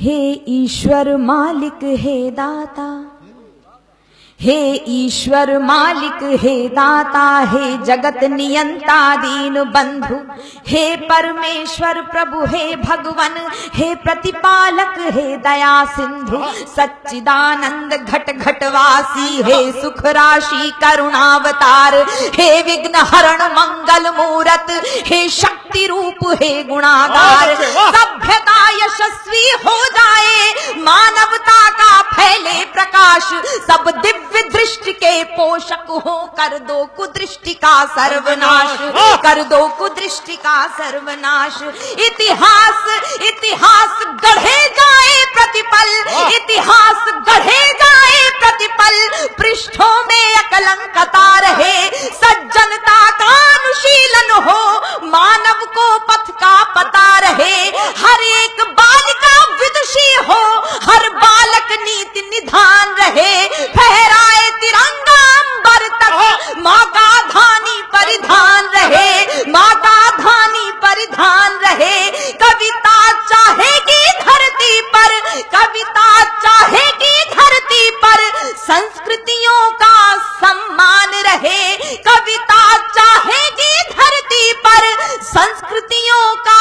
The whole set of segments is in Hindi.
हे ईश्वर मालिक हे दाता, हे ईश्वर मालिक हे दाता, हे जगत नियंता दीन बंधु, हे परमेश्वर प्रभु हे भगवन, हे प्रतिपालक हे दया सिंधु, सच्चिदानंद घट घटवासी, हे सुख राशि करुणावतार, हे विघ्न हरण मंगल मूरत, हे शक्ति रूप हे गुणागार। सभ्यता यशस्वी हो जाए, मानवता का फैले प्रकाश, सब दिव्य दृष्टि के पोषक हो, कर दो कुदृष्टि का सर्वनाश, कर दो कुदृष्टि का सर्वनाश। इतिहास इतिहास गढ़े जाए प्रतिपल, इतिहास गढ़े जाए प्रतिपल, पृष्ठों में अकलंकता रहे, सज्जनता का अनुशीलन हो, मानव को पथ का पता रहे, हर एक बालिका विदुषी हो, हर बालक नीति निधान रहे, फहराए तिरंगा अंबर तक, माँ का धानी परिधान रहे, माँ का धानी परिधान रहे। कविता चाहेगी धरती पर, कविता चाहेगी धरती पर, संस्कृतियों का सम्मान रहे, कविता चाहेगी धरती पर, संस्कृतियों का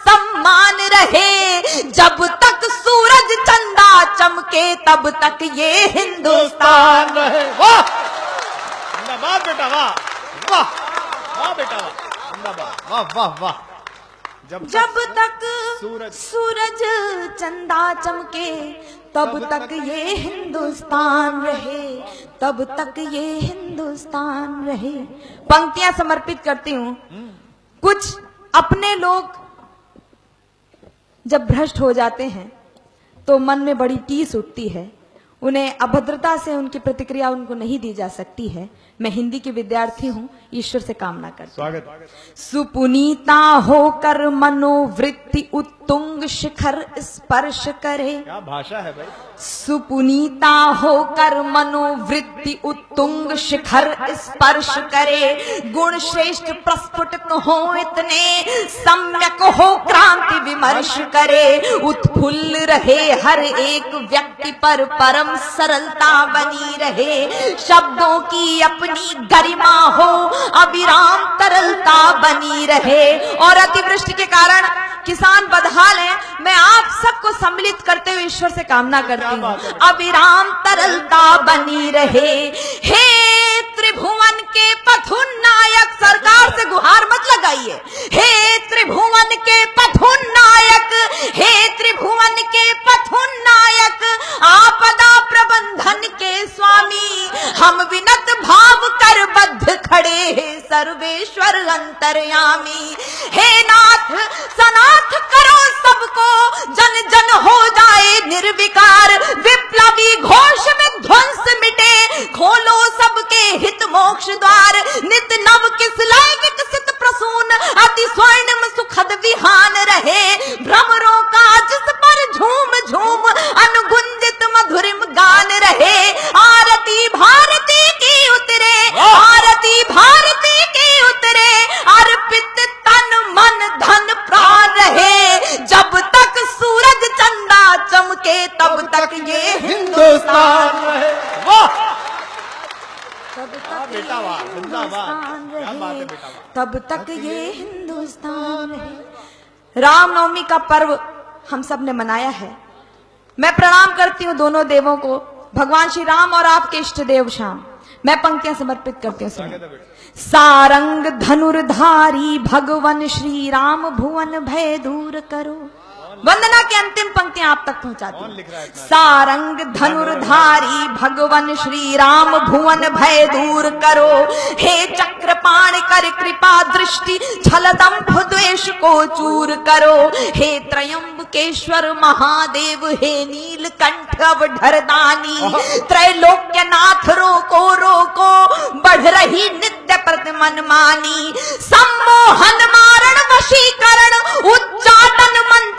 सम्मान रहे। जब तक सूरज चंदा चमके तब तक ये हिंदुस्तान रहे। वाह जिंदाबाद बेटा, वाह वाह वाह बेटा, जिंदाबाद, वाह वाह वाह। जब तक सूरज चंदा चमके तब तक ये हिंदुस्तान रहे, तब तक ये हिंदुस्तान रहे। पंक्तियां समर्पित करती हूँ। कुछ अपने लोग जब भ्रष्ट हो जाते हैं तो मन में बड़ी टीस उठती है, उन्हें अभद्रता से उनकी प्रतिक्रिया उनको नहीं दी जा सकती है। मैं हिंदी की विद्यार्थी हूँ, ईश्वर से कामना करती हूँ। स्वागत। सुपुनीता होकर मनोवृत्ति उत्तुंग शिखर स्पर्श करे, क्या भाषा है भाई। सुपुनीता होकर मनोवृत्ति उत्तुंग शिखर स्पर्श करे, गुण श्रेष्ठ प्रस्फुटित हो इतने, सम्यक हो क्रांति विमर्श करे, उत्फुल्ल रहे हर एक व्यक्ति पर परम सरलता बनी रहे, शब्दों की अपनी गरिमा हो अविराम तरलता बनी रहे। और अतिवृष्टि के कारण किसान बदहाल हैं, मैं आप सबको सम्मिलित करते हुए ईश्वर से कामना करती हूँ, अविराम तरलता बनी रहे। हे त्रिभुवन के पथुनायक, सरकार से गुहार मत लगाइए, हे त्रिभुवन के पथुनायक, हे त्रिभुवन के पथुनायक, आपदा प्रबंधन के स्वामी, हम विनत भाव कर बद्ध खड़े हैं सर्वेश्वर अंतर्यामी। हे नाथ सनाथ करो सबको, जन जन हो जाए निर्विकार, विप्लवी घोष में ध्वंस मिटे, खोलो सबके हित मोक्ष द्वार, नित नव किसलय विकसित प्रसून, अति स्वर्णिम सुखद विहान रहे, भ्रमरों का जिस पर झूम झूम अनुगुंजित मधुरिम गान रहे। आरती भारती की उतरे, आरती भारती की उतरे, अर्पित तन मन धन प्राण रहे, जब तक सूरज चंदा चमके तब तक ये हिंदुस्तान रहे। वाह तब तक बेटा, वाह जिंदाबाद, क्या बात है बेटा, वाह। तब तक ये हिंदुस्तान रहे। रामनवमी का पर्व हम सब ने मनाया है। मैं प्रणाम करती हूँ दोनों देवों को, भगवान श्री राम और आपके इष्ट देव श्याम। मैं पंक्तियां समर्पित करती हूँ। सारंग धनुर्धारी भगवन श्री राम, भुवन भय दूर करो। वंदना की अंतिम पंक्तियां आप तक पहुंचाती हूँ। सारंग धनुर्धारी भगवन श्री राम, भुवन भय दूर करो, हे चक्रपाण कर कृपा दृष्टि, छल दंभ द्वेष को चूर करो, हे त्रयंबकेश्वर महादेव, हे नीलकंठ अवधरदानी, त्रैलोक्यनाथ रोको रोको, बढ़ रही नित्य प्रतिमन मानी, सम्मोहन मारण वशीकरण, उच्चाटन मंत्र